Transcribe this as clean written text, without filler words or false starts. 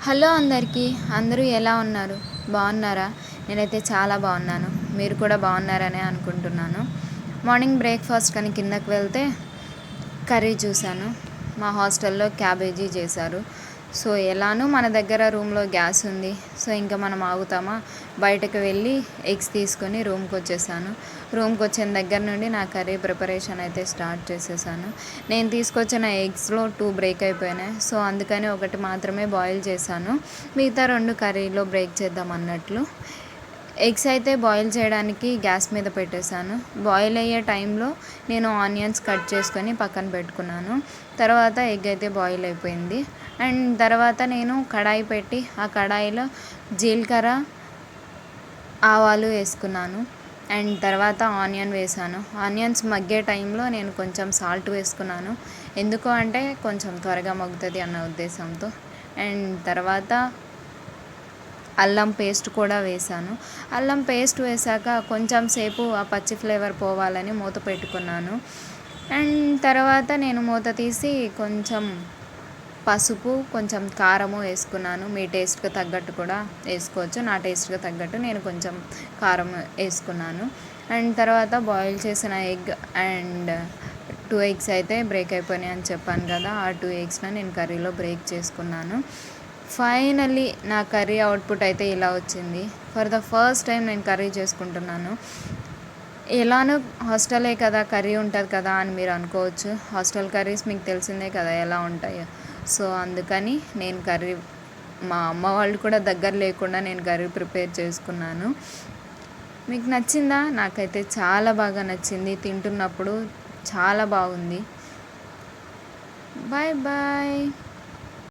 Hello అందరికీ. అందరూ ఎలా ఉన్నారు? బాగున్నారా? నేనైతే చాలా బాగున్నాను. మీరు కూడా బాగున్నారనే అనుకుంటున్నాను. మార్నింగ్ బ్రేక్ఫాస్ట్ కానీ కిందకి వెళ్తే కర్రీ చూశాను. మా హాస్టల్లో క్యాబేజీ చేశారు. సో ఎలానో మన దగ్గర రూమ్లో గ్యాస్ ఉంది. సో ఇంకా మనం ఆగుతామా, బయటకు వెళ్ళి ఎగ్స్ తీసుకొని రూమ్కి వచ్చేసాను. రూమ్కి వచ్చిన దగ్గర నుండి నా కర్రీ ప్రిపరేషన్ అయితే స్టార్ట్ చేసేసాను. నేను తీసుకొచ్చిన ఎగ్స్లో 2 బ్రేక్ అయిపోయినాయి. సో అందుకని ఒకటి మాత్రమే బాయిల్ చేశాను. మిగతా 2 కర్రీలో బ్రేక్ చేద్దాం అన్నట్లు. ఎగ్స్ అయితే బాయిల్ చేయడానికి గ్యాస్ మీద పెట్టేశాను. బాయిల్ అయ్యే టైంలో నేను ఆనియన్స్ కట్ చేసుకొని పక్కన పెట్టుకున్నాను. తర్వాత ఎగ్ అయితే బాయిల్ అయిపోయింది. అండ్ తర్వాత నేను కడాయి పెట్టి ఆ కడాయిలో జీలకర్ర, ఆవాలు వేసుకున్నాను. అండ్ తర్వాత ఆనియన్ వేసాను. ఆనియన్స్ మగ్గే టైంలో నేను కొంచెం సాల్ట్ వేసుకున్నాను. ఎందుకు అంటే కొంచెం త్వరగా మగ్గుతుంది అన్న ఉద్దేశంతో. అండ్ తర్వాత అల్లం పేస్ట్ కూడా వేసాను. అల్లం పేస్ట్ వేసాక కొంచెం సేపు ఆ పచ్చి ఫ్లేవర్ పోవాలని మూత పెట్టుకున్నాను. అండ్ తర్వాత నేను మూత తీసి కొంచెం పసుపు, కొంచెం కారము వేసుకున్నాను. మీ టేస్ట్కి తగ్గట్టు కూడా వేసుకోవచ్చు. నా టేస్ట్కి తగ్గట్టు నేను కొంచెం కారం వేసుకున్నాను. అండ్ తర్వాత బాయిల్ చేసిన ఎగ్ అండ్ 2 ఎగ్స్ అయితే బ్రేక్ అయిపోయినాయి అని చెప్పాను కదా, ఆ 2 ఎగ్స్ని నేను కర్రీలో బ్రేక్ చేసుకున్నాను. ఫైనల్లీ నా కర్రీ అవుట్పుట్ అయితే ఇలా వచ్చింది. ఫర్ ద ఫస్ట్ టైం నేను కర్రీ చేసుకుంటున్నాను. ఎలానో హాస్టలే కదా, కర్రీ ఉంటుంది కదా అని మీరు అనుకోవచ్చు. హాస్టల్ కర్రీస్ మీకు తెలిసిందే కదా ఎలా ఉంటాయో. సో అందుకని నేను కర్రీ, మా అమ్మ వాళ్ళు కూడా దగ్గర లేకుండా నేను కర్రీ ప్రిపేర్ చేసుకున్నాను. మీకు నచ్చిందా? నాకైతే చాలా బాగా నచ్చింది. తింటున్నప్పుడు చాలా బాగుంది. Bye bye.